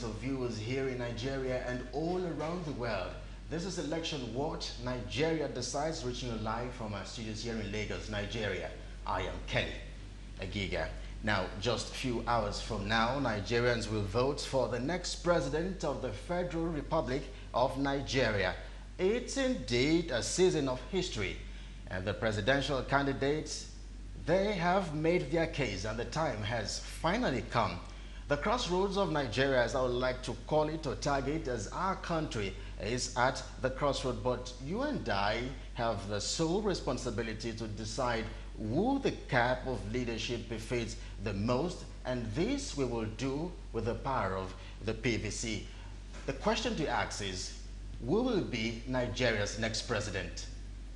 of viewers here in Nigeria and all around the world. This is Election Watch. Nigeria Decides, reaching you live from our studios here in Lagos, Nigeria. I am Kelly Egiga. Now, just a few hours from now, Nigerians will vote for the next president of the Federal Republic of Nigeria. It's indeed a season of history, and the presidential candidates, they have made their case, and the time has finally come. The crossroads of Nigeria, as I would like to call it or tag it, as our country is at the crossroad, but you and I have the sole responsibility to decide who the cap of leadership befits the most, and this we will do with the power of the PVC. The question to ask is, who will be Nigeria's next president?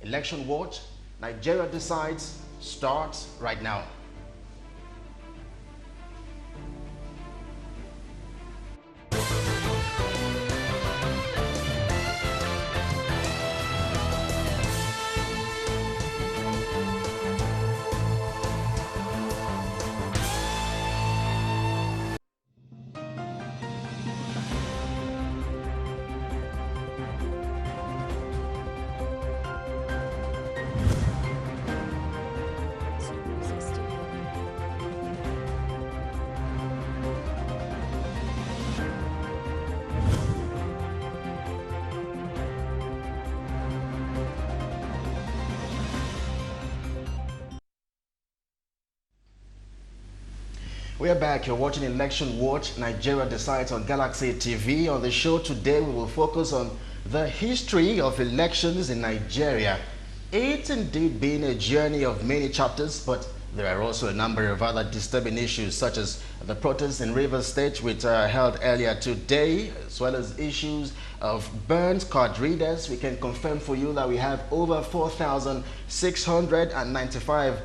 Election Watch, Nigeria Decides, starts right now. We are back. You're watching Election Watch. Nigeria Decides on Galaxy TV. On the show today, we will focus on the history of elections in Nigeria. It's indeed been a journey of many chapters, but there are also a number of other disturbing issues, such as the protests in Rivers State, which are held earlier today, as well as issues of burnt card readers. We can confirm for you that we have over 4,695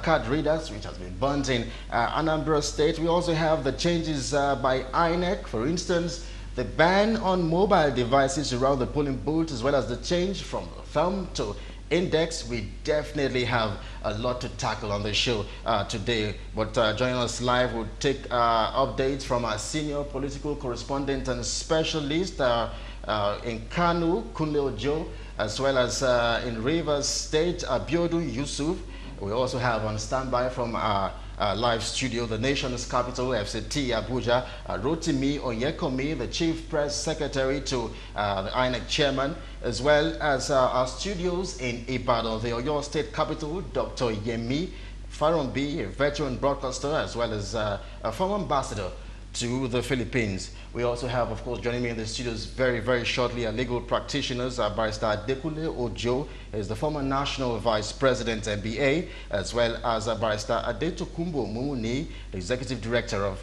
card readers, which has been burnt in Anambra State. We also have the changes by INEC, for instance, the ban on mobile devices around the polling booth, as well as the change from thumb to index. We definitely have a lot to tackle on the show today, but joining us live, we'll take updates from our senior political correspondent and specialist in Kanu, Kunle Ojo, as well as in Rivers State, Abiodun Yusuf. We also have on standby from our live studio, the nation's capital, FCT Abuja, Rotimi Onyekomi, the Chief Press Secretary to the INEC Chairman, as well as our studios in Ibadan, the Oyo State capital, Dr. Yemi Farombi, a veteran broadcaster, as well as a former ambassador to the Philippines. We also have, of course, joining me in the studios very shortly, a legal practitioners, Barrister Adekunle Ojo is the former National Vice President MBA, as well as Barrister Adetokunbo Mumuni, the Executive Director of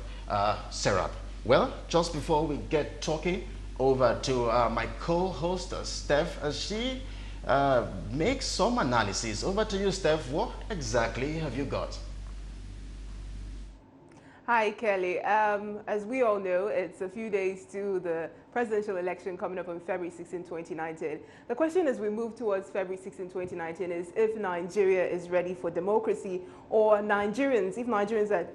SERAP. Well, just before we get talking, over to my co-host, Steph, as she makes some analysis. Over to you, Steph. What exactly have you got? Hi, Kelly. As we all know, it's a few days to the presidential election coming up on February 16, 2019. The question as we move towards February 16, 2019 is if Nigeria is ready for democracy, or if Nigerians are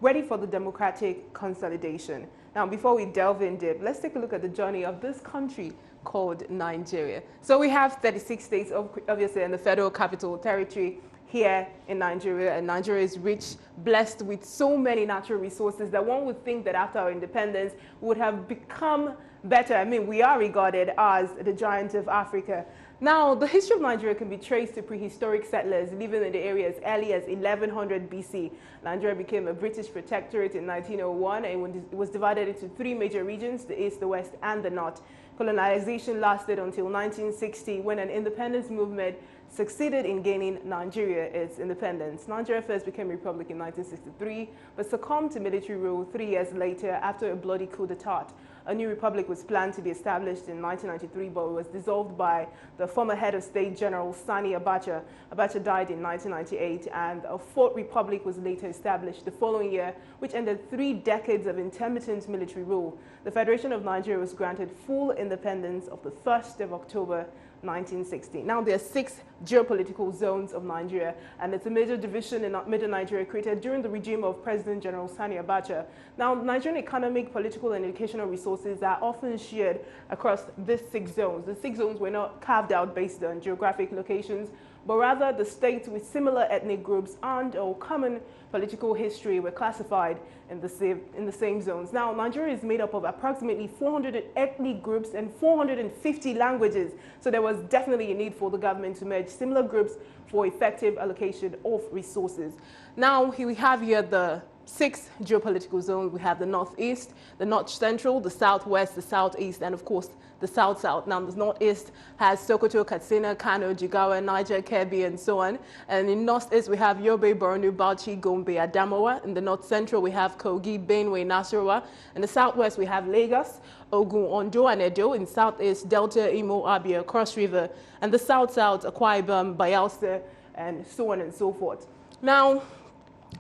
ready for the democratic consolidation. Now, before we delve in deep, let's take a look at the journey of this country called Nigeria. So we have 36 states, obviously, in the Federal Capital Territory here in Nigeria, and Nigeria is rich, blessed with so many natural resources that one would think that after our independence would have become better. I mean, we are regarded as the giant of Africa. Now, the history of Nigeria can be traced to prehistoric settlers living in the area as early as 1100 BC. Nigeria became a British protectorate in 1901, and it was divided into three major regions: the East, the West, and the North. Colonization lasted until 1960, when an independence movement succeeded in gaining Nigeria its independence. Nigeria first became a republic in 1963, but succumbed to military rule 3 years later after a bloody coup d'etat. A new republic was planned to be established in 1993, but it was dissolved by the former head of state, General Sani Abacha. Abacha died in 1998, and a fourth republic was later established the following year, which ended 3 decades of intermittent military rule. The Federation of Nigeria was granted full independence of the 1st of October 1960. Now there are 6 geopolitical zones of Nigeria, and it's a major division in Middle Nigeria created during the regime of President General Sani Abacha. Now, Nigerian economic, political, and educational resources are often shared across these 6 zones. The 6 zones were not carved out based on geographic locations, but rather the states with similar ethnic groups and or common political history were classified in the same zones. Now, Nigeria is made up of approximately 400 ethnic groups and 450 languages, so there was definitely a need for the government to merge similar groups for effective allocation of resources. Now, here we have the 6 geopolitical zones. We have the northeast, the north central, the southwest, the southeast, and of course the south-south. Now, the northeast has Sokoto, Katsina, Kano, Jigawa, Niger, Kebbi, and so on. And in northeast, we have Yobe, Borno, Bauchi, Gombe, Adamawa. In the north central, we have Kogi, Benue, Nasarawa. In the southwest, we have Lagos, Ogun, Ondo, and Edo. In southeast, Delta, Imo, Abia, Cross River. And the south-south, Akwa Ibom, Bayelsa, and so on and so forth. Now,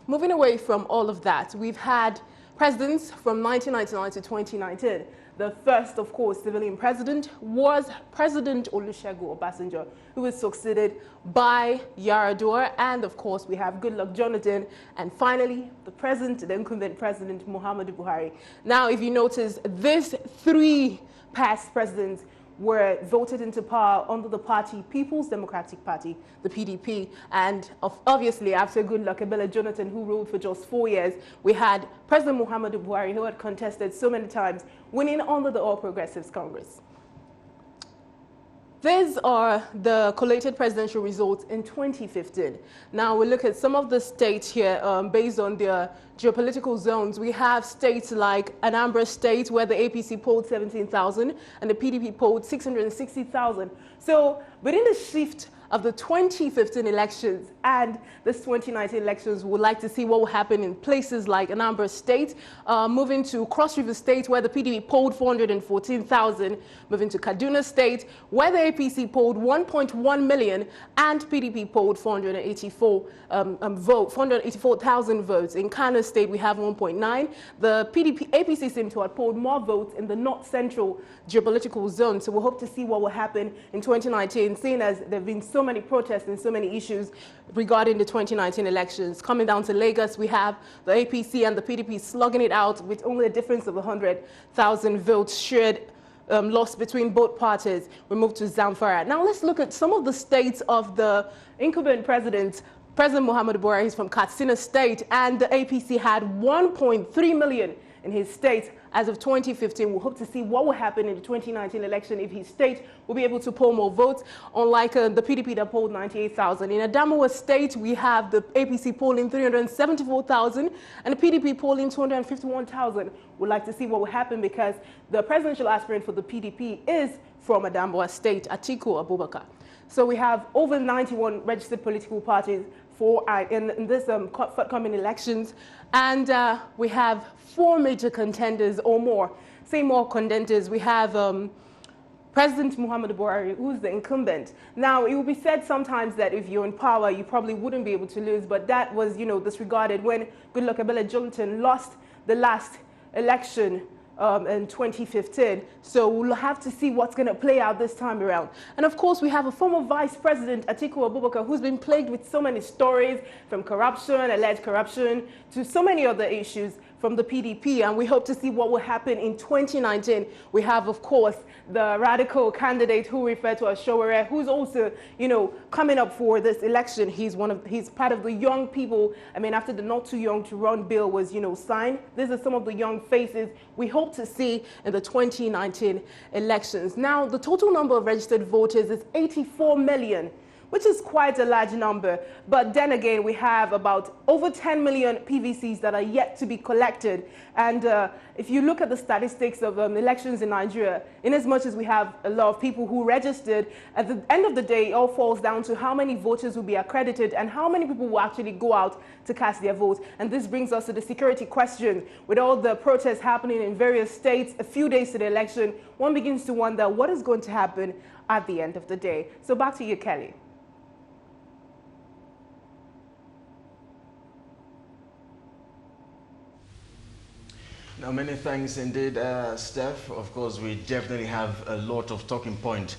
moving away from all of that, we've had presidents from 1999 to 2019. The first, of course, civilian president was President Olusegun Obasanjo, who was succeeded by Yaradua, and of course we have Goodluck Jonathan, and finally the incumbent president, Muhammadu Buhari. Now, if you notice, these 3 past presidents were voted into power under the party People's Democratic Party, the PDP, and obviously after Goodluck Jonathan, who ruled for just 4 years, we had President Muhammadu Buhari, who had contested so many times, winning under the All Progressives Congress. These are the collated presidential results in 2015. Now we look at some of the states here based on their geopolitical zones. We have states like Anambra State, where the APC polled 17,000 and the PDP polled 660,000. So within the shift of the 2015 elections and this 2019 elections, we would like to see what will happen in places like Anambra State, moving to Cross River State, where the PDP polled 414,000, moving to Kaduna State, where the APC polled 1.1 million and PDP polled 484,000 votes. In Kano State, we have 1.9. The APC seem to have polled more votes in the North Central geopolitical zone. So we hope to see what will happen in 2019, seeing as there have been so many protests and so many issues regarding the 2019 elections. Coming down to Lagos, we have the APC and the PDP slugging it out with only a difference of 100,000 votes shared lost between both parties. We move to Zamfara. Now let's look at some of the states of the incumbent president. President Muhammadu Buhari is from Katsina State, and the APC had 1.3 million in his state as of 2015. We'll hope to see what will happen in the 2019 election if his state will be able to poll more votes, unlike the PDP that polled 98,000. In Adamawa State, we have the APC polling 374,000 and the PDP polling 251,000. We'd like to see what will happen because the presidential aspirant for the PDP is from Adamawa State, Atiku Abubakar. So we have over 91 registered political parties in this forthcoming elections, and we have 4 major contenders or more. Say more contenders. We have President Muhammadu Buhari, who's the incumbent. Now, it will be said sometimes that if you're in power, you probably wouldn't be able to lose, but that was, disregarded when Goodluck Jonathan lost the last election in 2015. So we'll have to see what's going to play out this time around. And of course, we have a former Vice President, Atiku Abubakar, who's been plagued with so many stories, from corruption, alleged corruption, to so many other issues from the PDP, and we hope to see what will happen in 2019. We have, of course, the radical candidate who referred to as Showere, who's also, coming up for this election. He's part of the young people. I mean, after the not too young to run bill was, signed, these are some of the young faces we hope to see in the 2019 elections. Now, the total number of registered voters is 84 million. Which is quite a large number. But then again, we have about over 10 million PVCs that are yet to be collected. And if you look at the statistics of elections in Nigeria, in as much as we have a lot of people who registered, at the end of the day, it all falls down to how many voters will be accredited and how many people will actually go out to cast their votes. And this brings us to the security question. With all the protests happening in various states, a few days to the election, one begins to wonder what is going to happen at the end of the day. So back to you, Kelly. Now, many thanks indeed, Steph. Of course, we definitely have a lot of talking point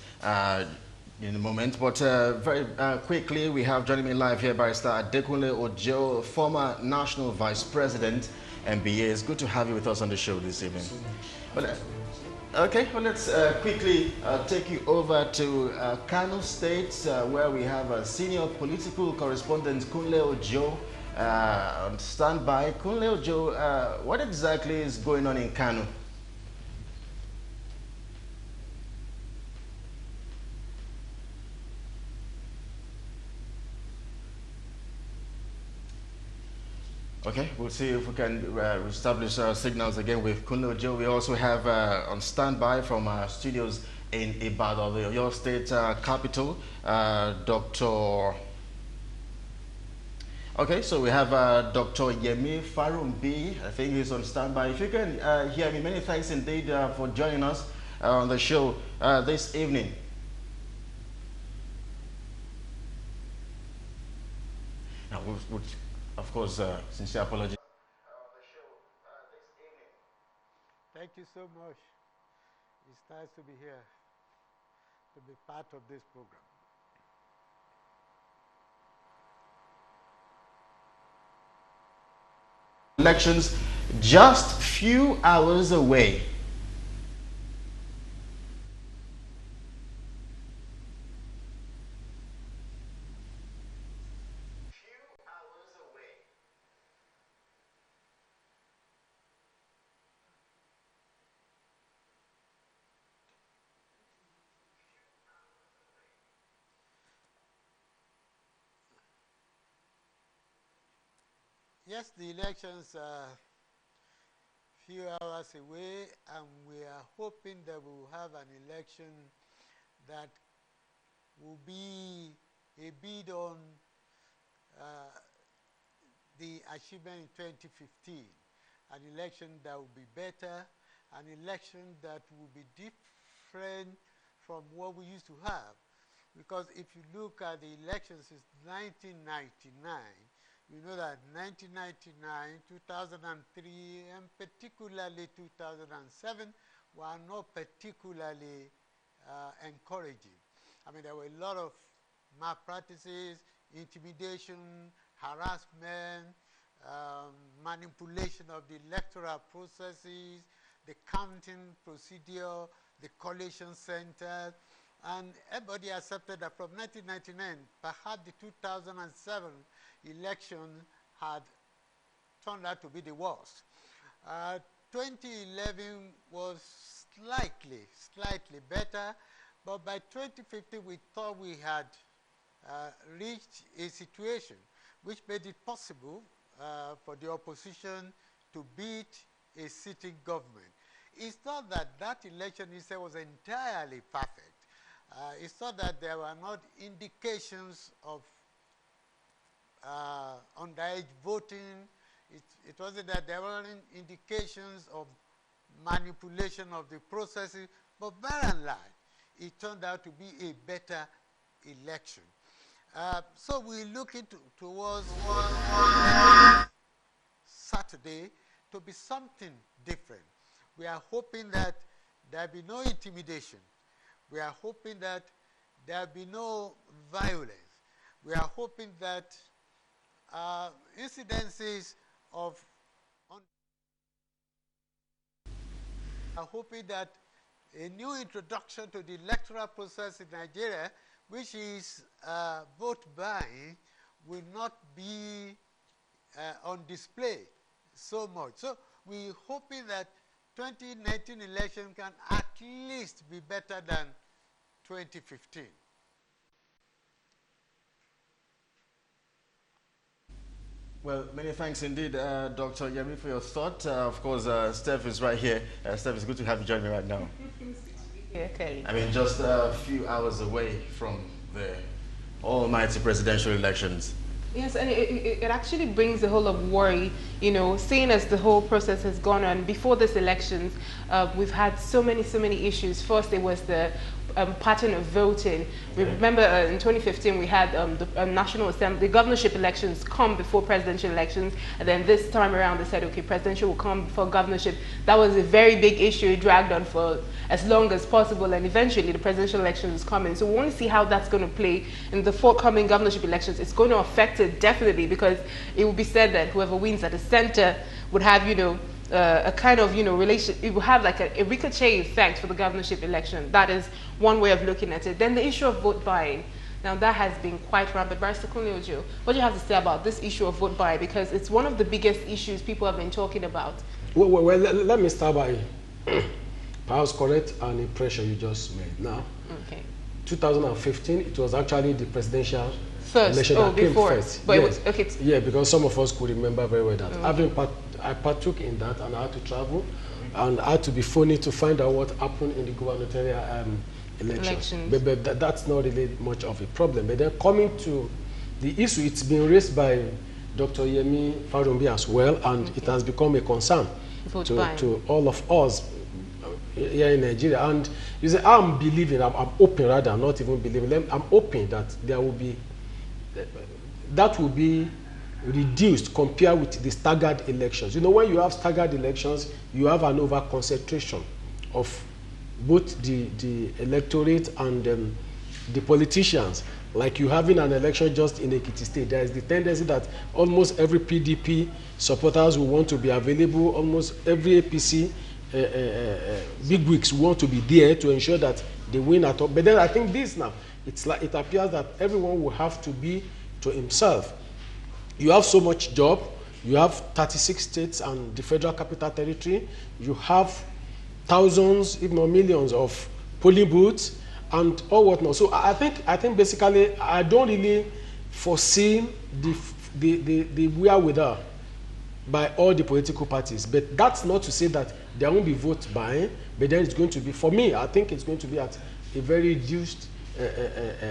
in a moment, but very quickly, we have joining me live here Barrister Adekunle Ojo, former National Vice President, MBA. It's good to have you with us on the show this evening. But, okay, well, let's quickly take you over to Kano State, where we have a senior political correspondent, Kunle Ojo, on standby. Kunle Ojo, what exactly is going on in Kano? Okay, we'll see if we can establish our signals again with Kunle Ojo. We also have on standby from our studios in Ibadan, your state capital, Dr. Okay, so we have Dr. Yemi Farumbi. I think he's on standby. If you can hear me, many thanks indeed for joining us on the show this evening. Now, we'll of course, sincere apologies. Thank you so much. It's nice to be here, to be part of this program. Elections just few hours away. Yes, the elections are few hours away, and we are hoping that we will have an election that will be a bid on the achievement in 2015, an election that will be better, an election that will be different from what we used to have. Because if you look at the elections since 1999, you know that 1999, 2003, and particularly 2007 were not particularly encouraging. I mean, there were a lot of malpractices, intimidation, harassment, manipulation of the electoral processes, the counting procedure, the collation centers, and everybody accepted that from 1999, perhaps the 2007 election had turned out to be the worst. 2011 was slightly better, but by 2015 we thought we had reached a situation which made it possible for the opposition to beat a sitting government. It's not that that election itself was entirely perfect. It's not that there were not indications of underage voting. It wasn't that there weren't indications of manipulation of the processes, but by and large, it turned out to be a better election. So we're looking towards Saturday to be something different. We are hoping that there will be no intimidation. We are hoping that there will be no violence. We are hoping that incidences of are hoping that a new introduction to the electoral process in Nigeria, which is vote buying, will not be on display so much. So we're hoping that 2019 election can at least be better than 2015. Well, many thanks indeed, Dr. Yemi, for your thought. Of course, Steph is right here. Steph, it's good to have you join me right now. Yeah, Kelly. I mean, just a few hours away from the almighty presidential elections. Yes, and it actually brings a whole lot of worry, you know, seeing as the whole process has gone on. Before this elections, we've had so many issues. First, it was the pattern of voting. We remember in 2015 we had the National Assembly, the governorship elections come before presidential elections, and then this time around they said, okay, presidential will come before governorship. That was a very big issue. It dragged on for as long as possible, and eventually the presidential election is coming. So we want to see how that's going to play in the forthcoming governorship elections. It's going to affect it definitely, because it will be said that whoever wins at the center would have, you know, a kind of, you know, relation. It will have like a ricochet effect for the governorship election. That is one way of looking at it. Then the issue of vote buying. Now that has been quite rampant. Barrister Kunle-Ojo, what do you have to say about this issue of vote buying? Because it's one of the biggest issues people have been talking about. Well, let me start by perhaps correct an impression you just made. Now, okay. 2015, it was actually the presidential election that came first. But yeah. It was, okay. Yeah, because some of us could remember very well that. I partook in that, and I had to travel, and I had to be phony to find out what happened in the gubernatorial elections. But that's not really much of a problem. But then coming to the issue, it's been raised by Dr. Yemi Farumbi as well, and it has become a concern to all of us here in Nigeria. And you say, I'm believing, I'm hoping rather, I'm not even believing, I'm hoping that there will be, that will be reduced compared with the staggered elections. You know, when you have staggered elections, you have an over concentration of both the electorate and the politicians. Like you having an election just in Ekiti State, there is the tendency that almost every PDP supporters will want to be available, almost every APC bigwigs want to be there to ensure that they win at all. But then I think this now, it's like it appears that everyone will have to be to himself. You have so much job, you have 36 states and the Federal Capital Territory, you have thousands, if not millions, of polling booths and all whatnot. So I think basically I don't really foresee the wherewithal by all the political parties. But that's not to say that there won't be vote buying, but then it's going to be, for me, I think it's going to be at a very reduced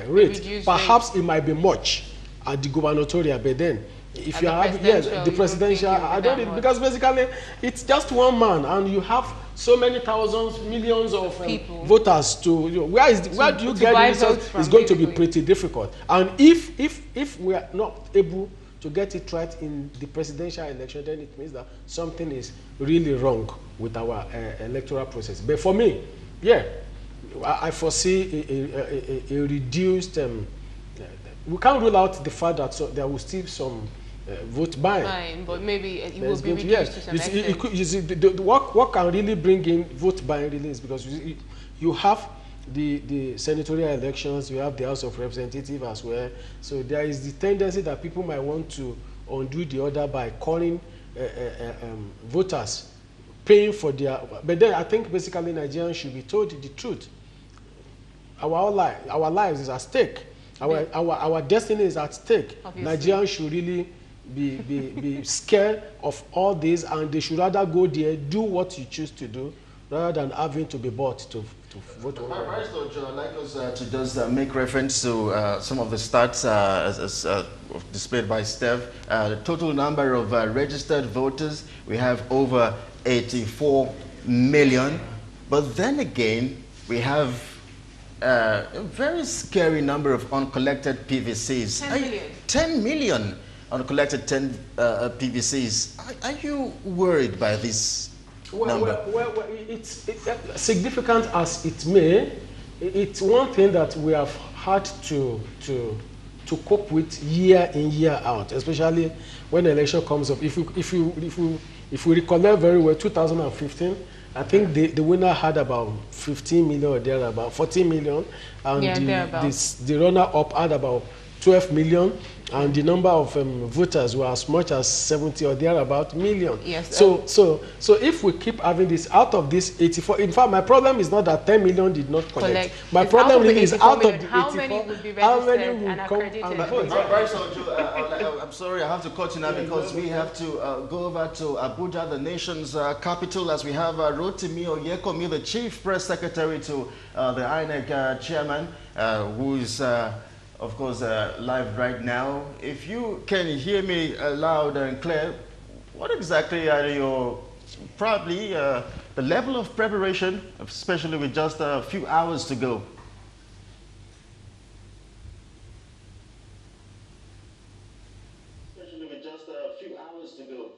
rate. Perhaps it might be much at the gubernatorial, but then if you have the presidential, I don't, because basically it's just one man, and you have so many thousands, millions of voters to, you know, where do you get the results? It's going to be pretty difficult. And if we are not able to get it right in the presidential election, then it means that something is really wrong with our electoral process. But for me, yeah, I foresee a reduced. We can't rule out the fact that there will still some vote buying. But maybe it will be reduced to some extent. You see, what can really bring in vote buying really is because you have the senatorial elections, you have the House of Representatives as well. So there is the tendency that people might want to undo the order by calling voters, paying for their. But then I think basically Nigerians should be told the truth. Our lives is at stake. Our destiny is at stake. Obviously. Nigerians should really be scared of all this, and they should rather go there, do what you choose to do, rather than having to be bought to vote. I'd like us to just make reference to some of the stats as displayed by Steph. The total number of registered voters, we have over 84 million. But then again, we have a very scary number of uncollected PVCs. 10 million. 10 million uncollected PVCs. Are you worried by this number? Well, it's significant as it may. It's one thing that we have had to cope with year in, year out, especially when the election comes up. If we recollect very well, 2015, I think the winner had about 15 million or there, about 14 million, and the runner-up had about 12 million, and the number of voters were as much as 70 or thereabout million. Yes. So if we keep having this, out of this 84, in fact, my problem is not that 10 million did not collect. My problem really is out of the 84, how many would be registered and accredited? I'm sorry, I have to cut you now because we have to go over to Abuja, the nation's capital, as we have Rotimi Oyekomi, the Chief Press Secretary to the INEC chairman, who is of course, live right now. If you can hear me loud and clear, what exactly are your, probably the level of preparation, especially with just a few hours to go? Especially with just a few hours to go.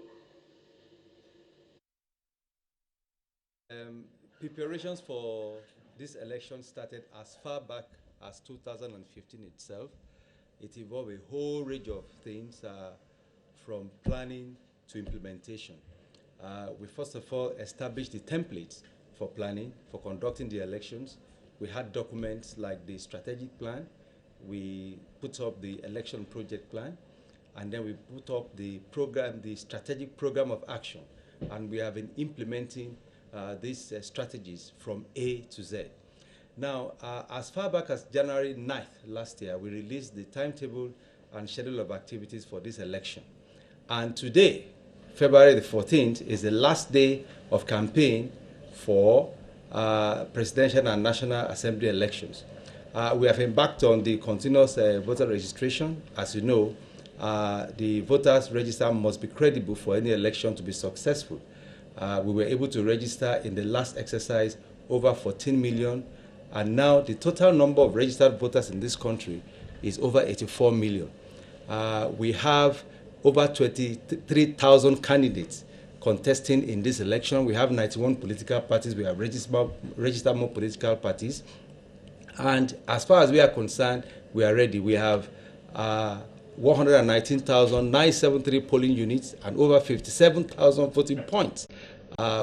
Preparations for this election started as far back as 2015 itself. It involved a whole range of things, from planning to implementation. We first of all established the templates for planning, for conducting the elections. We had documents like the strategic plan. We put up the election project plan, and then we put up the program, the strategic program of action. And we have been implementing these strategies from A to Z. Now, as far back as January 9th last year, we released the timetable and schedule of activities for this election. And today, February the 14th, is the last day of campaign for presidential and national assembly elections. We have embarked on the continuous voter registration. As you know, the voters register must be credible for any election to be successful. We were able to register in the last exercise over 14 million, and now the total number of registered voters in this country is over 84 million. We have over 23,000 candidates contesting in this election. We have 91 political parties. We have registered more political parties. And as far as we are concerned, we are ready. We have 119,973 polling units and over 57,000 voting points.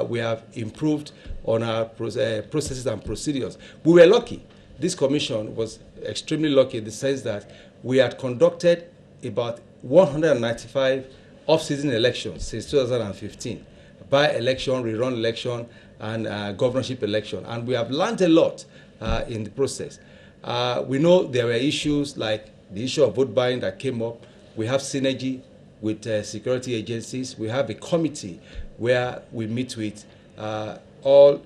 We have improved on our processes and procedures. We were lucky. This commission was extremely lucky in the sense that we had conducted about 195 off-season elections since 2015, by-election, rerun election, and governorship election. And we have learned a lot in the process. We know there were issues like the issue of vote buying that came up. We have synergy with security agencies. We have a committee where we meet with all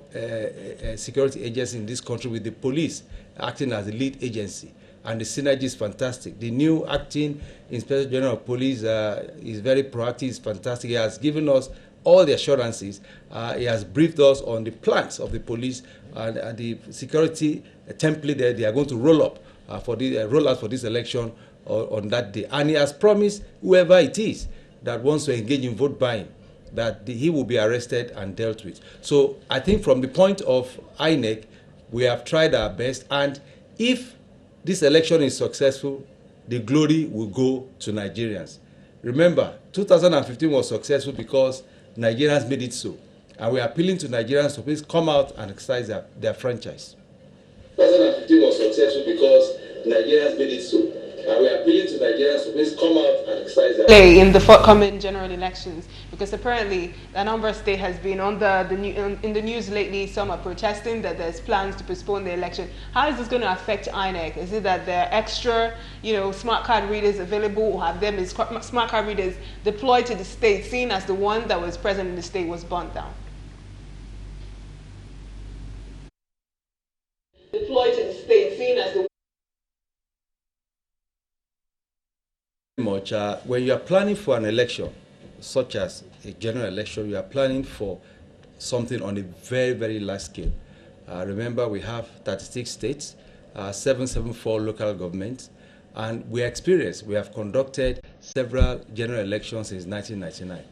security agencies in this country, with the police acting as the lead agency. And the synergy is fantastic. The new acting Inspector General of Police is very proactive, is fantastic. He has given us all the assurances. He has briefed us on the plans of the police and the security template that they are going to roll up for the rollout for this election on that day. And he has promised whoever it is that wants to engage in vote buying that he will be arrested and dealt with. So I think from the point of INEC, we have tried our best, and if this election is successful, the glory will go to Nigerians. Remember, 2015 was successful because Nigerians made it so. And we are appealing to Nigerians to please come out and exercise their franchise. 2015 was successful because Nigerians made it so. And we are appealing to Nigerians to please come out and exercise their play in the forthcoming general elections, because apparently the Anambra State has been on in the news lately. Some are protesting that there's plans to postpone the election. How is this going to affect INEC? Is it that there are extra, smart card readers available, or have them as smart card readers deployed to the state, seen as the one that was present in the state was burnt down? Deployed to the state, seen as the much when you are planning for an election, such as a general election, you are planning for something on a very, very large scale. Remember, we have 36 states, 774 local governments, and we are experienced. We have conducted several general elections since 1999.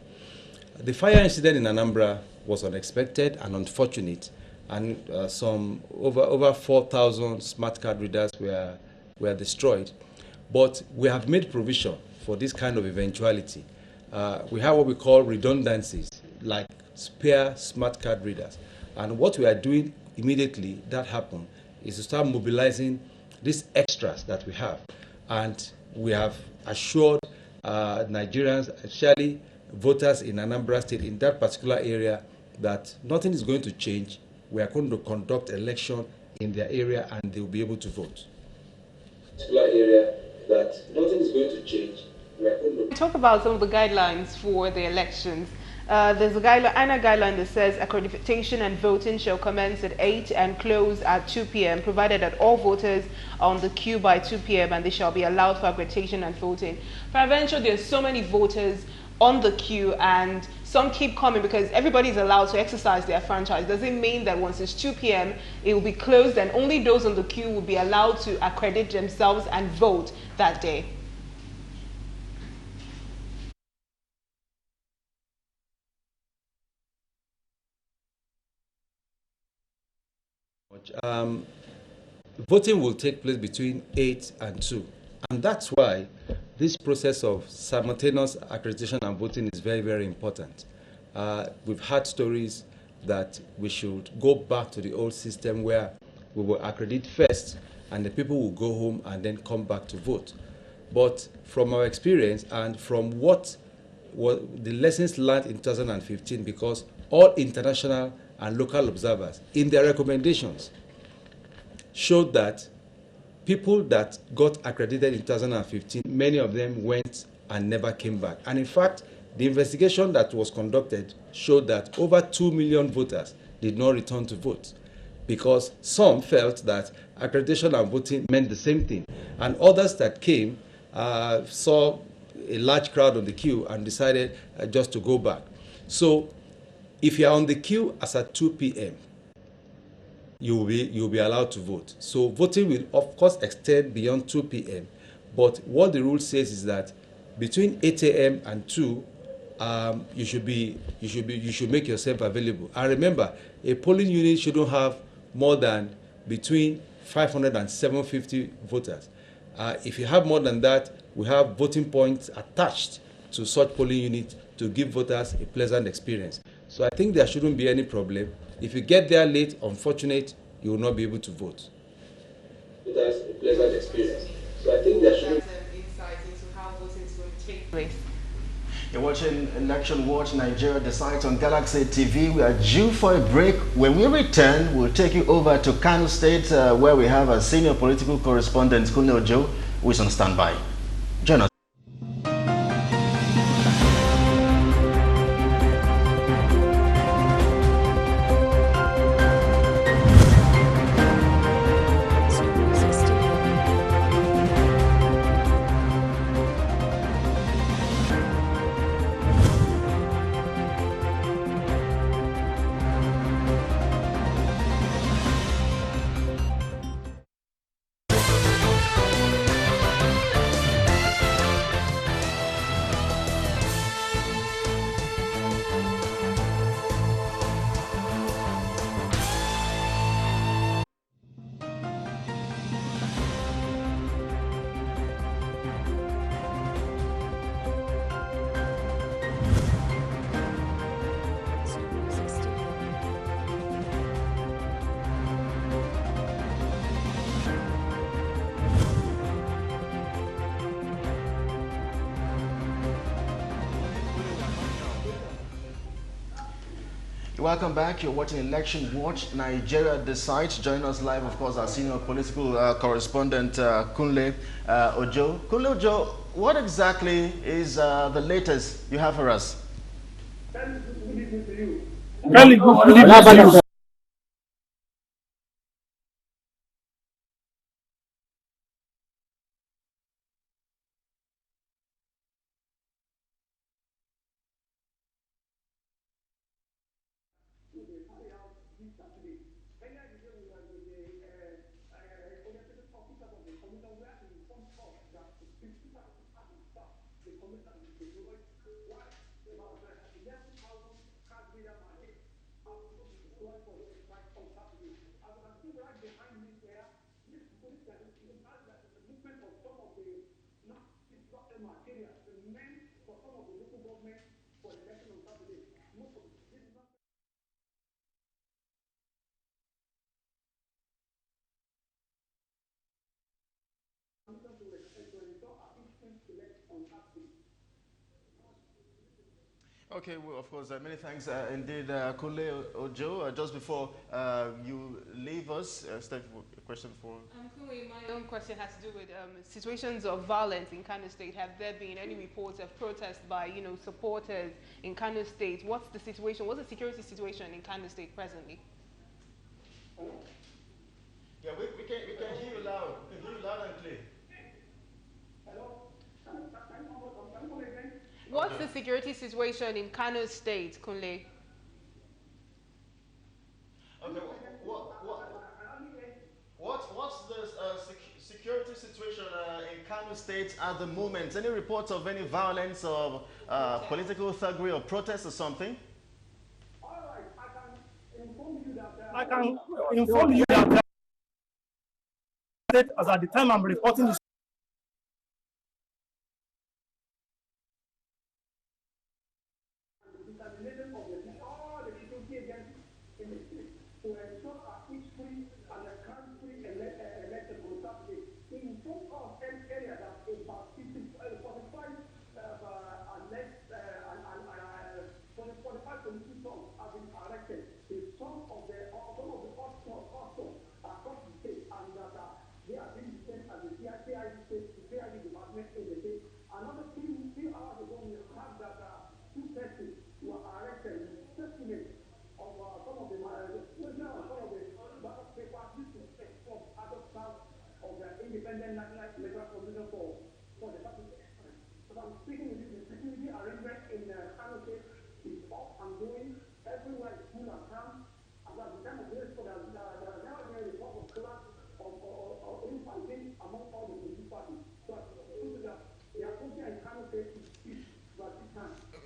The fire incident in Anambra was unexpected and unfortunate, and some over 4,000 smart card readers were destroyed. But we have made provision for this kind of eventuality. We have what we call redundancies, like spare smart card readers. And what we are doing immediately that happened is to start mobilizing these extras that we have. And we have assured Nigerians, especially voters in Anambra State, in that particular area, that nothing is going to change. We are going to conduct election in their area and they will be able to vote. Particular area, that nothing is going to change. Talk about some of the guidelines for the elections. There's a guideline, INEC guideline that says accreditation and voting shall commence at 8 and close at 2 p.m., provided that all voters are on the queue by 2 p.m. and they shall be allowed for accreditation and voting. Peradventure, there's so many voters on the queue and some keep coming because everybody's allowed to exercise their franchise. Does it mean that once it's 2 p.m., it will be closed and only those on the queue will be allowed to accredit themselves and vote that day? Voting will take place between 8 and 2. And that's why this process of simultaneous accreditation and voting is very, very important. We've had stories that we should go back to the old system where we will accredit first and the people will go home and then come back to vote. But from our experience and from what the lessons learned in 2015, because all international and local observers in their recommendations showed that people that got accredited in 2015, many of them went and never came back. And in fact, the investigation that was conducted showed that over 2 million voters did not return to vote because some felt that accreditation and voting meant the same thing. And others that came saw a large crowd on the queue and decided just to go back. So if you're on the queue as at 2 p.m., you'll be allowed to vote. So voting will of course extend beyond 2 p.m. But what the rule says is that between 8 a.m. and 2, you should make yourself available. And remember, a polling unit shouldn't have more than between 500 and 750 voters. If you have more than that, we have voting points attached to such polling units to give voters a pleasant experience. So I think there shouldn't be any problem. If you get there late, unfortunate, you will not be able to vote. Voters a pleasant experience. So I think there shouldn't be insight into how voting is going to take place. You're watching Election Watch Nigeria Decides on Galaxy TV. We are due for a break. When we return, we'll take you over to Kano State, where we have a senior political correspondent, Kunle Ojo, who is on standby. Join us. Welcome back. You're watching Election Watch Nigeria Decides. Join us live, of course, our senior political correspondent, Kunle Ojo. Kunle Ojo, what exactly is the latest you have for us? Okay, well, of course, many thanks indeed, Kule Ojo. Just before you leave us, Steph, a question for... Kule, my own question has to do with situations of violence in Kano State. Have there been any reports of protests by, supporters in Kano State? What's the situation? What's the security situation in Kano State presently? Yeah, we can hear you loud. We can hear you loud and clear. What's the security situation in Kano State, Kunle? Okay, what's the security situation in Kano State at the moment? Any reports of any violence or political thuggery or protests or something? I can inform you that as at the time I'm reporting this.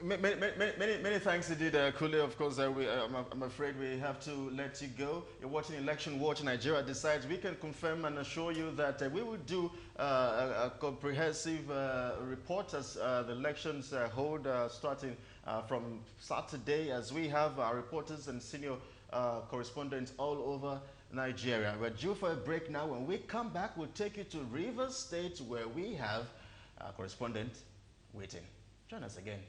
Many thanks indeed, Kule. Of course, I'm afraid we have to let you go. You're watching Election Watch Nigeria Decides. We can confirm and assure you that we will do a comprehensive report as the elections hold starting from Saturday, as we have our reporters and senior correspondents all over Nigeria. We're due for a break now. When we come back, we'll take you to Rivers State, where we have our correspondent waiting. Join us again.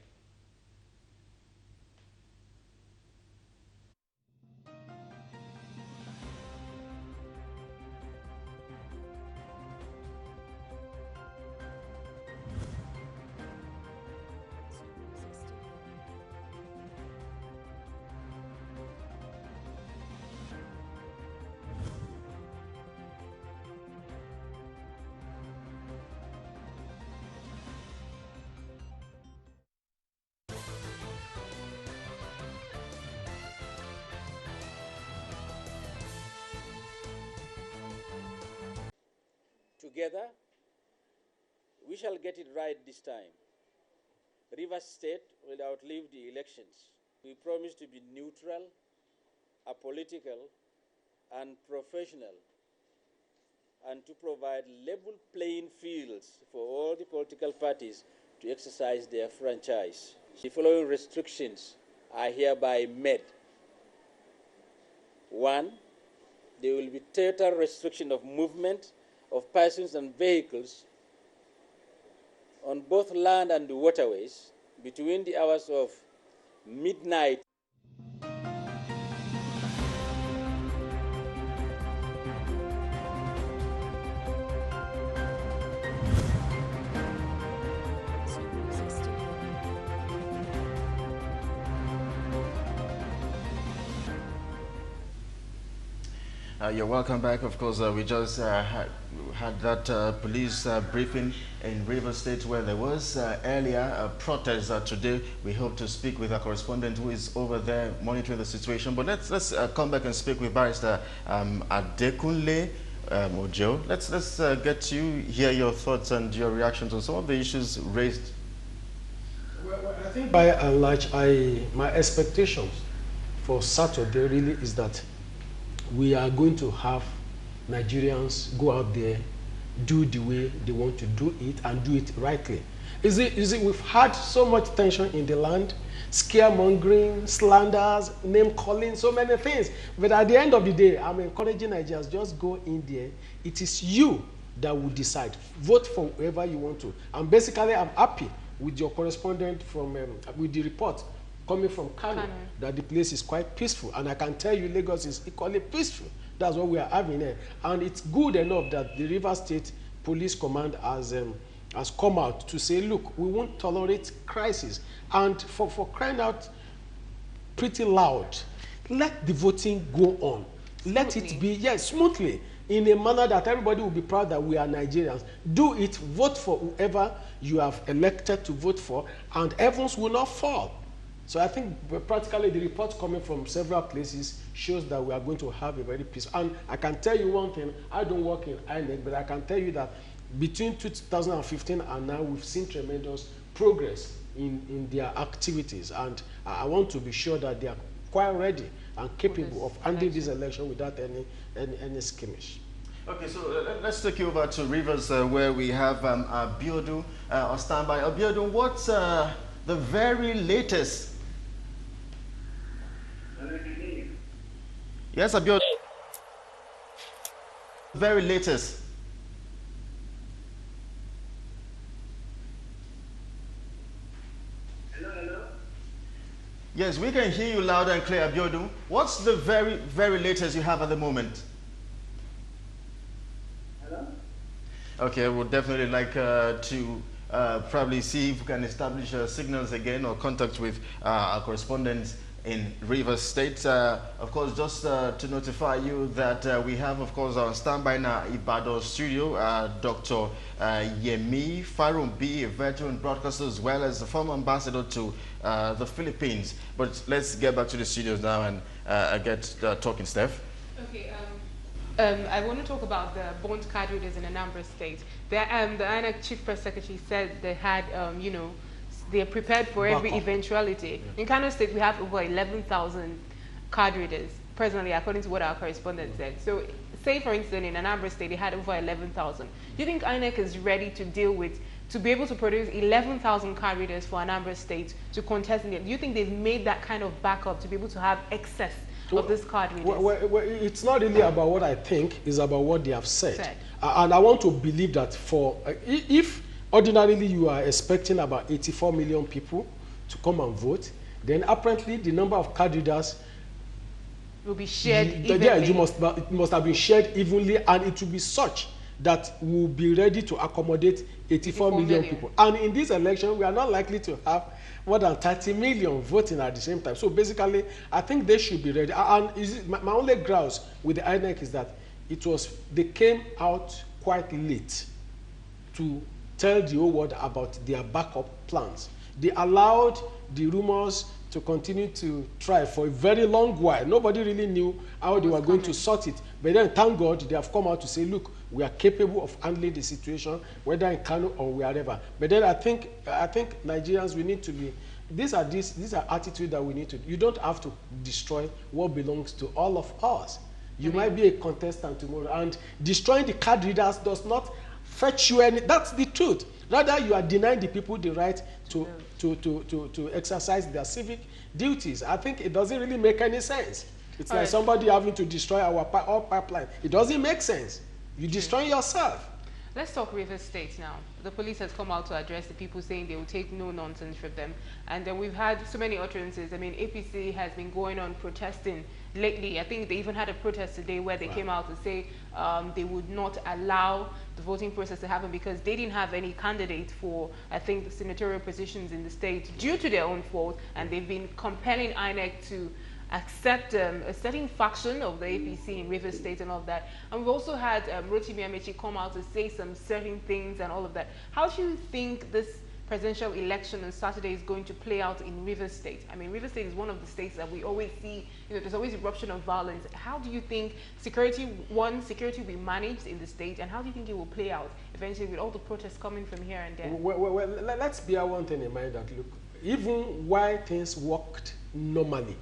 Together, we shall get it right this time. Rivers State will outlive the elections. We promise to be neutral, apolitical, and professional, and to provide level playing fields for all the political parties to exercise their franchise. The following restrictions are hereby made. 1, there will be total restriction of movement of persons and vehicles on both land and waterways between the hours of midnight You're welcome back. Of course, we just had that police briefing in Rivers State, where there was earlier a protest. Today, we hope to speak with a correspondent who is over there monitoring the situation. But let's come back and speak with Barrister Adekunle Ojo. Let's get you, hear your thoughts and your reactions on some of the issues raised. Well, I think by and large, my expectations for Saturday really is that we are going to have Nigerians go out there, do the way they want to do it, and do it rightly. Is it we've had so much tension in the land, scaremongering, slanders, name calling, so many things. But at the end of the day, I'm encouraging Nigerians, just go in there. It is you that will decide. Vote for whoever you want to. And basically, I'm happy with your correspondent from with the report coming from Kano, that the place is quite peaceful. And I can tell you Lagos is equally peaceful. That's what we are having here. And it's good enough that the Rivers State Police Command has come out to say, look, we won't tolerate crisis. And for crying out pretty loud, let the voting go on. Let it be, yes, smoothly, in a manner that everybody will be proud that we are Nigerians. Do it, vote for whoever you have elected to vote for, and heavens will not fall. So I think practically the report coming from several places shows that we are going to have a very peaceful. And I can tell you one thing, I don't work in INEC, but I can tell you that between 2015 and now, we've seen tremendous progress in their activities. And I want to be sure that they are quite ready and capable of handling this election without any skirmish. Okay, so let's take you over to Rivers, where we have Abiodun on standby. Abiodun, what's the very latest? Yes, Abiodun. Very latest. Hello. Yes, we can hear you loud and clear, Abiodun. What's the very, very latest you have at the moment? Hello? Okay, we'll definitely like to probably see if we can establish signals again or contact with our correspondents in Rivers State. Of course, just to notify you that we have, of course, on standby now Ibadan studio, Dr. Yemi Farumbi, a veteran broadcaster, as well as the former ambassador to the Philippines. But let's get back to the studios now and get talking, Steph. Okay. I want to talk about the bond card readers in Anambra State. The INEC Chief Press Secretary said they had, they are prepared for every eventuality. Yeah. In Kano State, we have over 11,000 card readers presently, according to what our correspondent said. So, say for instance, in Anambra State, they had over 11,000. Do you think INEC is ready to deal with, to be able to produce 11,000 card readers for Anambra State to contest in it? Do you think they've made that kind of backup to be able to have excess of this card readers? Well, it's not really about what I think, it's about what they have said. And I want to believe that if ordinarily you are expecting about 84 million people to come and vote, then apparently the number of card readers will be shared evenly. Yeah, it must have been shared evenly, and it will be such that we will be ready to accommodate 84 million people. And in this election, we are not likely to have more than 30 million voting at the same time. So basically, I think they should be ready. And my only grouse with the INEC is that they came out quite late to tell the whole world about their backup plans. They allowed the rumors to continue to try for a very long while. Nobody really knew how they were going to sort it. But then, thank God, they have come out to say, look, we are capable of handling the situation, whether in Kano or wherever. But then I think Nigerians, we need to be, these are attitudes that we need to, you don't have to destroy what belongs to all of us. You might be a contestant tomorrow, and destroying the card readers does not fetch you any, that's the truth. Rather, you are denying the people the right to exercise their civic duties. I think it doesn't really make any sense. It's like somebody having to destroy our pipeline. It doesn't make sense. You destroy yourself. Let's talk Rivers State now. The police has come out to address the people saying they will take no nonsense from them. And then we've had so many utterances. I mean, APC has been going on protesting lately. I think they even had a protest today where they came out to say they would not allow the voting process to happen because they didn't have any candidate for, I think, the senatorial positions in the state due to their own fault. And they've been compelling INEC to accept a certain faction of the APC in Rivers State and all of that. And we've also had Rotimi Amechi come out to say some certain things and all of that. How do you think this presidential election on Saturday is going to play out in Rivers State? I mean, Rivers State is one of the states that we always see, there's always eruption of violence. How do you think security will be managed in the state, and how do you think it will play out eventually with all the protests coming from here and there? Well, let's bear one thing in mind that, look, even while things worked normally,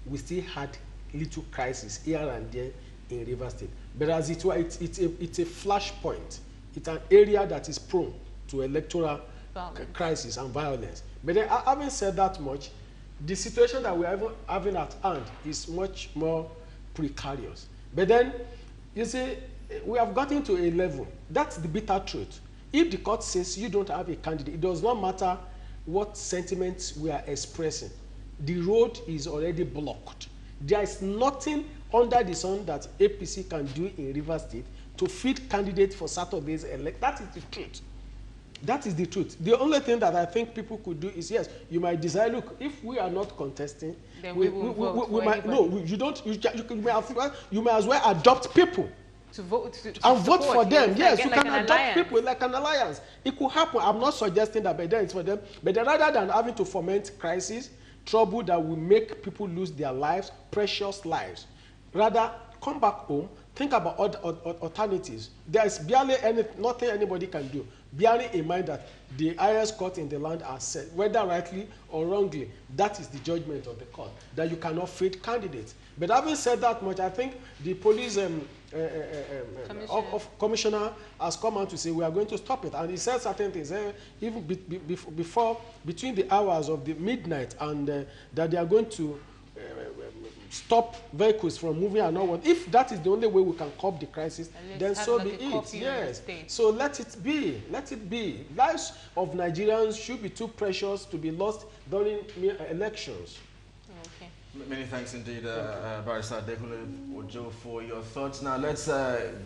we still had little crisis here and there in Rivers State. But as it were, it's a flashpoint. It's an area that is prone to electoral crisis and violence. But then, having said that much, the situation that we are having at hand is much more precarious. But then, you see, we have gotten to a level. That's the bitter truth. If the court says you don't have a candidate, it does not matter what sentiments we are expressing. the road is already blocked. There is nothing under the sun that APC can do in Rivers State to feed candidates for Saturday's election. That is the truth. That is the truth. The only thing that I think people could do is, yes, you might decide, look, if we are not contesting, then we might, no, you don't, you may as well adopt people. To vote, and vote for them. Yes, you like can adopt people like an alliance. It could happen. I'm not suggesting that, but then it's for them. But then rather than having to foment crisis, trouble that will make people lose their lives, precious lives, rather come back home, think about alternatives. There's barely nothing anybody can do, bearing in mind that the highest court in the land has said, whether rightly or wrongly, that is the judgment of the court, that you cannot feed candidates. But having said that much, I think the police commissioner has come out to say we are going to stop it, and he said certain things even between the hours of the midnight, and that they are going to stop vehicles from moving and all. If that is the only way we can curb the crisis, then so be it. Yes. So let it be. Let it be. Lives of Nigerians should be too precious to be lost during elections. Okay. Many thanks indeed, Barrister Dekule Ojo, for your thoughts. Now let's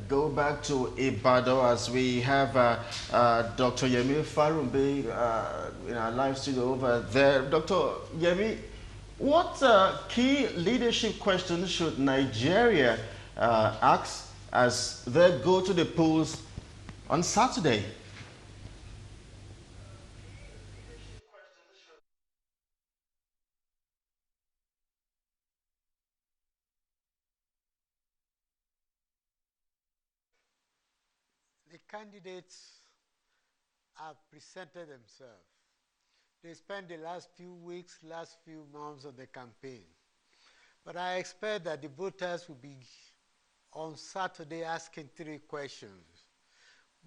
go back to Ibadan as we have Dr. Yemi Farumbi in our live studio over there. Dr. Yemi, what key leadership questions should Nigeria ask as they go to the polls on Saturday? The candidates have presented themselves. They spent the last few weeks, last few months of the campaign. But I expect that the voters will be on Saturday asking three questions.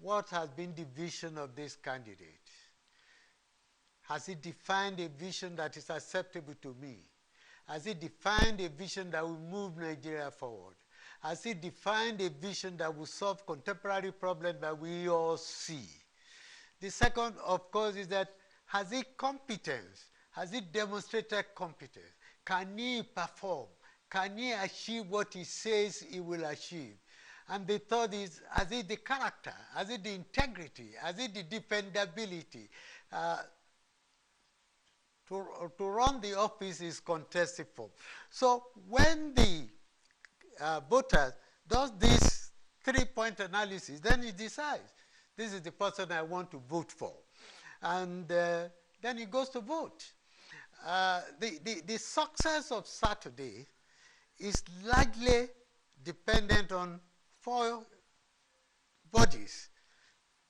What has been the vision of this candidate? Has he defined a vision that is acceptable to me? Has he defined a vision that will move Nigeria forward? Has he defined a vision that will solve contemporary problems that we all see? The second, of course, is that has he competence? Has he demonstrated competence? Can he perform? Can he achieve what he says he will achieve? And the third is, has he the character? Has he the integrity? Has he the dependability? To run the office is contested for. So when the voter does this three-point analysis, then he decides, this is the person I want to vote for. And then he goes to vote. The success of Saturday is largely dependent on four bodies.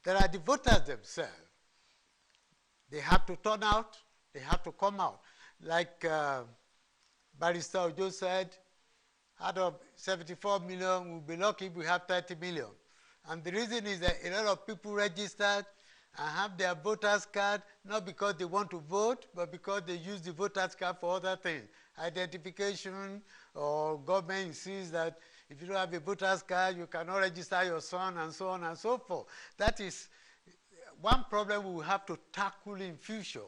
There are the voters themselves. They have to turn out, they have to come out. Like Barrister Ojo said, out of 74 million, we'll be lucky if we have 30 million. And the reason is that a lot of people registered and have their voters card, not because they want to vote, but because they use the voters card for other things. Identification, or government insists that if you don't have a voters card, you cannot register your son, and so on and so forth. That is one problem we will have to tackle in future.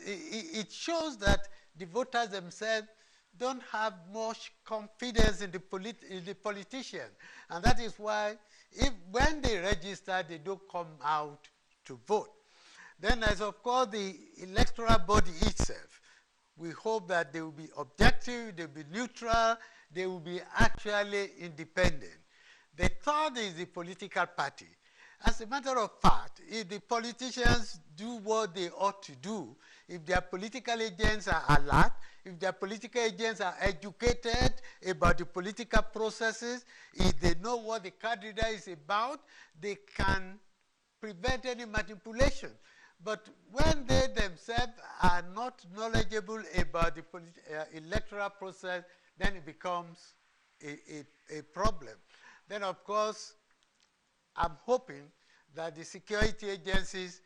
It shows that the voters themselves don't have much confidence in the politician. And that is why when they register, they don't come out to vote. Then there's, of course, the electoral body itself. We hope that they will be objective, they will be neutral, they will be actually independent. The third is the political party. As a matter of fact, if the politicians do what they ought to do, if their political agents are alert, if their political agents are educated about the political processes, if they know what the candidate is about, they can prevent any manipulation. But when they themselves are not knowledgeable about the electoral process, then it becomes a problem. Then, of course, I'm hoping that the security agencies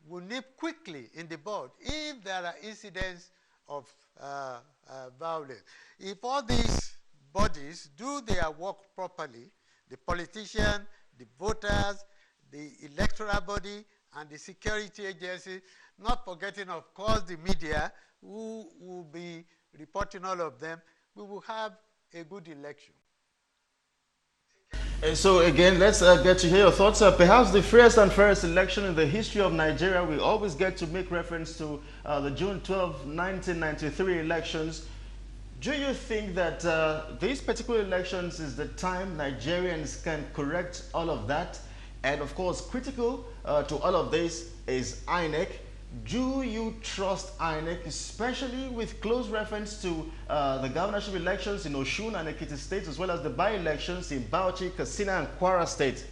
will nip quickly in the bud if there are incidents of violence. If all these bodies do their work properly, the politicians, the voters, the electoral body, and the security agencies, not forgetting, of course, the media, who will be reporting all of them, we will have a good election. So again, let's get to hear your thoughts. Perhaps the first and fairest election in the history of Nigeria. We always get to make reference to the June 12, 1993 elections. Do you think that these particular elections is the time Nigerians can correct all of that? And of course, critical to all of this is INEC. Do you trust INEC, especially with close reference to the governorship elections in Osun and Ekiti states, as well as the by-elections in Bauchi, Katsina, and Kwara state?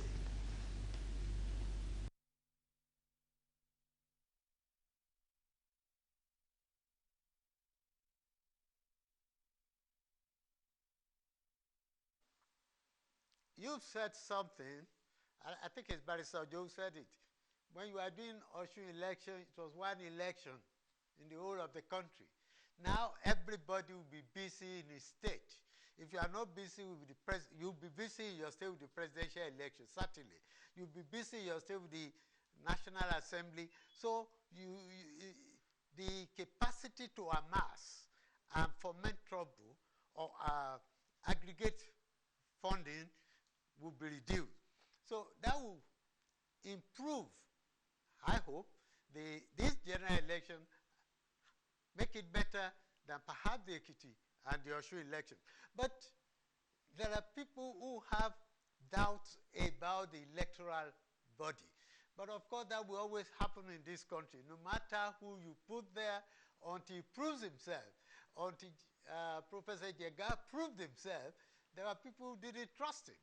You've said something, I think it's Barrister Joe said it. When you are doing Osun election, it was one election in the whole of the country. Now everybody will be busy in his state. If you are not busy with the you'll be busy in your state with the presidential election, certainly. You'll be busy in your state with the National Assembly. So the capacity to amass and foment trouble or aggregate funding will be reduced. So that will improve, I hope, this general election, make it better than perhaps the Ekiti and the Osun election. But there are people who have doubts about the electoral body. But of course, that will always happen in this country. No matter who you put there, until he proves himself, until Professor Egiga proved himself, there are people who didn't trust him.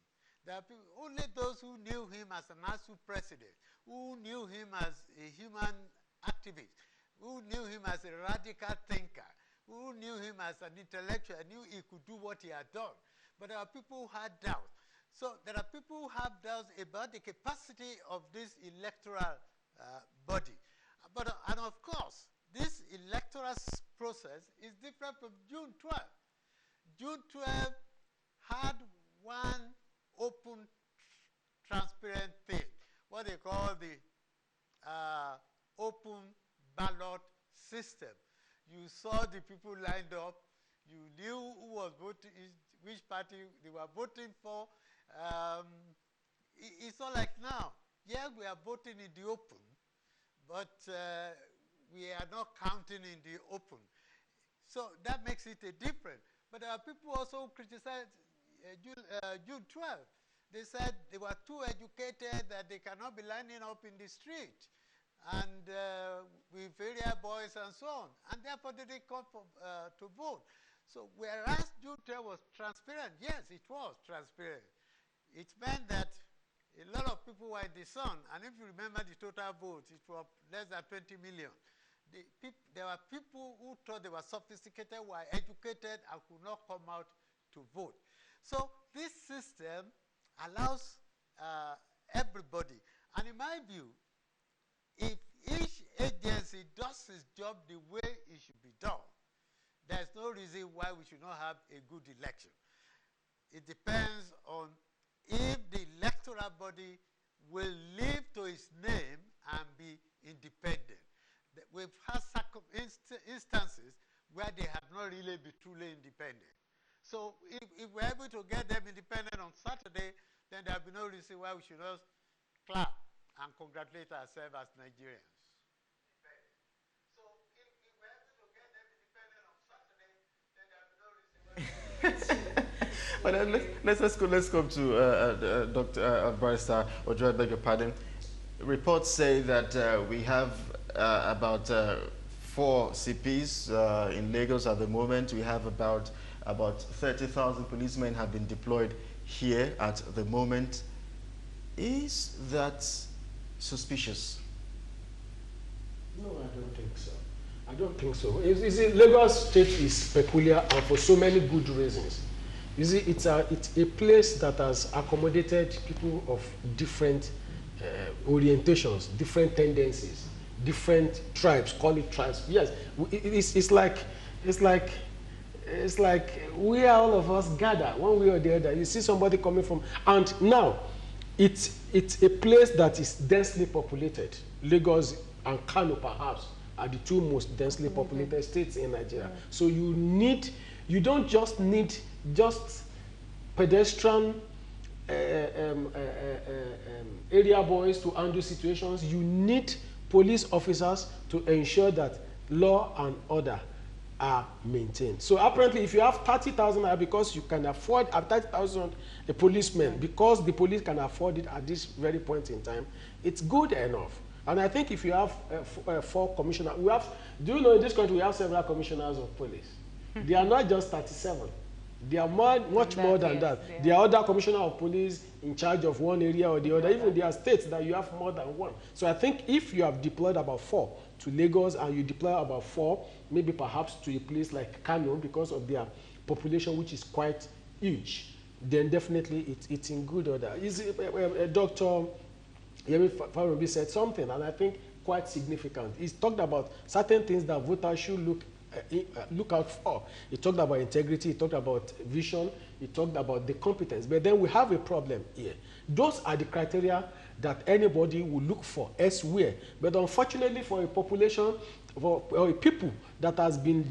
There are people, only those who knew him as an ASU president, who knew him as a human activist, who knew him as a radical thinker, who knew him as an intellectual, knew he could do what he had done. But there are people who had doubts. So there are people who have doubts about the capacity of this electoral body. And of course, this electoral process is different from June 12. June 12 had one open, transparent thing, what they call the open ballot system. You saw the people lined up, you knew who was voting, which party they were voting for. It's not like now. Yeah, we are voting in the open, but we are not counting in the open. So that makes it a different. But there are people also who criticize June 12. They said they were too educated, that they cannot be lining up in the street and with area boys and so on. And therefore they didn't come to vote. So whereas June 12 was transparent, yes, it was transparent. It meant that a lot of people were in the sun. And if you remember the total votes, it was less than 20 million. There were people who thought they were sophisticated, were educated, and could not come out to vote. So this system allows everybody. And in my view, if each agency does its job the way it should be done, there's no reason why we should not have a good election. It depends on if the electoral body will live to its name and be independent. We've had instances where they have not really been truly independent. So if we're able to get them independent on Saturday, then there'll be no reason why we should not clap and congratulate ourselves as Nigerians. So if we're able to get them independent on Saturday, then there'll be no reason why. But let's come to Dr. Barrister Ojo, I beg your pardon. Reports say that we have about 4 CPs in Lagos at the moment. We have about 30,000 policemen have been deployed here at the moment. Is that suspicious? No, I don't think so. I don't think so. You see, Lagos State is peculiar and for so many good reasons. You see, it's a place that has accommodated people of different orientations, different tendencies, different tribes. Call it tribes. Yes, it's like we are all of us gather one way or the other. You see somebody coming from, and now it's a place that is densely populated. Lagos and Kano perhaps are the two most densely populated states in Nigeria. So you don't just need pedestrian area boys to handle situations. You need police officers to ensure that law and order are maintained. So apparently, if you have 30,000 because you can afford 30,000 a policeman, because the police can afford it at this very point in time, it's good enough. And I think if you have 4 commissioners, do you know in this country we have several commissioners of police? They are not just 37. They are much more than that. There are other commissioners of police in charge of one area or the other. Even there are states that you have more than one. So I think if you have deployed about 4 to Lagos and you deploy about 4, maybe perhaps to a place like Kano because of their population, which is quite huge, then definitely it's in good order. Dr. Yemi Farobi said something, and I think quite significant. He's talked about certain things that voters should look out for. He talked about integrity, he talked about vision, he talked about the competence. But then we have a problem here. Those are the criteria that anybody will look for elsewhere. But unfortunately for a population, or a people that has been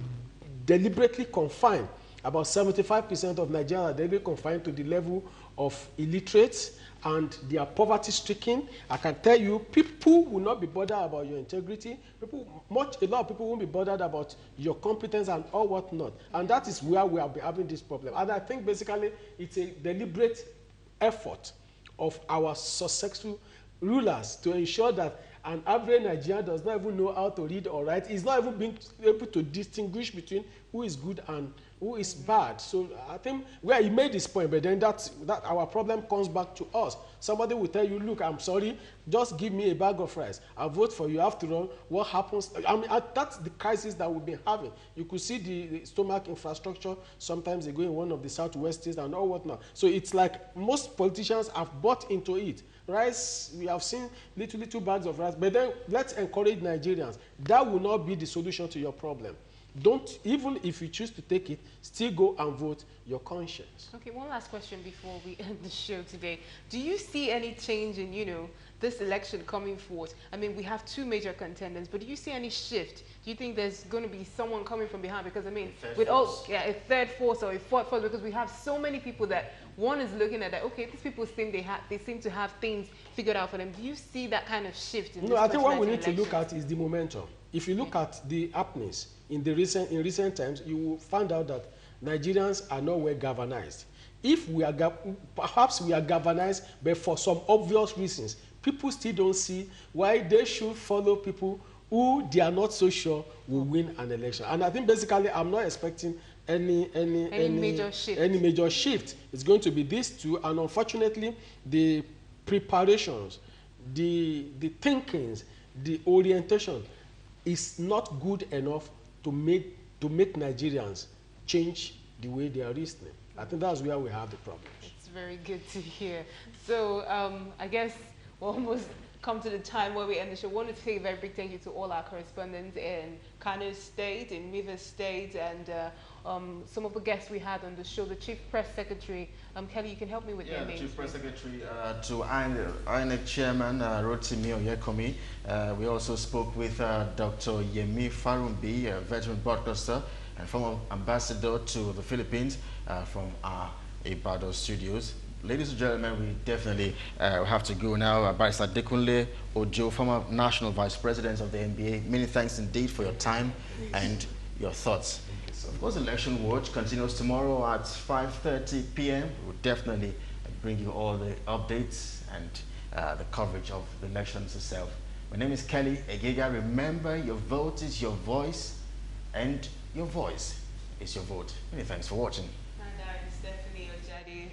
deliberately confined, about 75% of Nigerians are deliberately confined to the level of illiterates, and they are poverty-stricken. I can tell you, people will not be bothered about your integrity. A lot of people won't be bothered about your competence and all whatnot. And that is where we are having this problem. And I think basically it's a deliberate effort of our successful rulers to ensure that an average Nigerian does not even know how to read or write. He's not even being able to distinguish between who is good and who is bad. So I think where he made this point, but then that our problem comes back to us. Somebody will tell you, look, I'm sorry, just give me a bag of rice. I'll vote for you. After all, what happens? I mean, that's the crisis that we've been having. You could see the stomach infrastructure. Sometimes they go in one of the southwest states and all whatnot. So it's like most politicians have bought into it. Rice, we have seen little bags of rice. But then let's encourage Nigerians. That will not be the solution to your problem. Don't, even if you choose to take it, still go and vote your conscience. Okay, one last question before we end the show today. Do you see any change in, this election coming forth? I mean, we have 2 major contenders, but do you see any shift? Do you think there's going to be someone coming from behind? Because, I mean, a third force or a fourth force, because we have so many people that one is looking at that, okay, these people seem they seem to have things figured out for them. Do you see that kind of shift in this? No, I think what we need to look at is the momentum. If you look at the happenings in recent times, you will find out that Nigerians are not well galvanized. If we are perhaps we are galvanized, but for some obvious reasons, people still don't see why they should follow people who they are not so sure will win an election. And I think basically I'm not expecting any major shift. It's going to be these 2, and unfortunately the preparations, the thinkings, the orientation is not good enough to make Nigerians change the way they are reasoning. I think that's where we have the problem. It's very good to hear. So I guess we're almost come to the time where we end the show. I want to say a very big thank you to all our correspondents in Kano State, in Rivers State, and some of the guests we had on the show. The Chief Press Secretary, Kelly, you can help me with their names. Chief Press Secretary to INEC Chairman Rotimi Oyekomi. We also spoke with Dr. Yemi Farumbi, a veteran broadcaster and former ambassador to the Philippines from our Ibadan studios. Ladies and gentlemen, we definitely have to go now. Barrister Dekunle Ojo, former National Vice President of the NBA, many thanks indeed for your time and your thoughts. Of course, Election Watch continues tomorrow at 5:30 p.m. We'll definitely bring you all the updates and the coverage of the elections itself. My name is Kelly Egiga. Remember, your vote is your voice, and your voice is your vote. Many thanks for watching.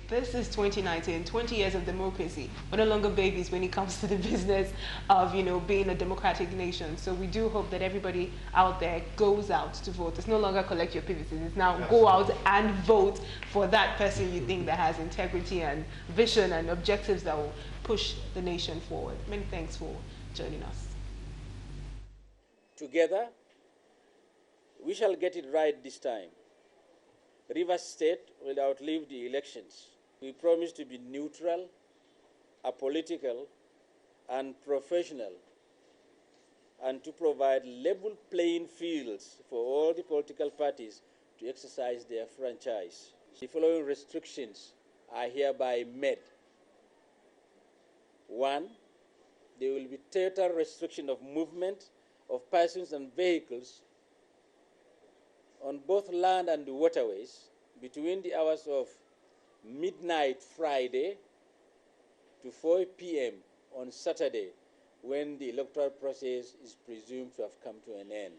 This is 2019, 20 years of democracy. We're no longer babies when it comes to the business of, being a democratic nation. So we do hope that everybody out there goes out to vote. It's no longer collect your PVCs. It's now go out and vote for that person you think that has integrity and vision and objectives that will push the nation forward. Many thanks for joining us. Together, we shall get it right this time. Rivers State will outlive the elections. We promise to be neutral, apolitical, and professional, and to provide level playing fields for all the political parties to exercise their franchise. The following restrictions are hereby made. 1. There will be total restriction of movement of persons and vehicles on both land and waterways between the hours of midnight Friday to 4 p.m. on Saturday, when the electoral process is presumed to have come to an end.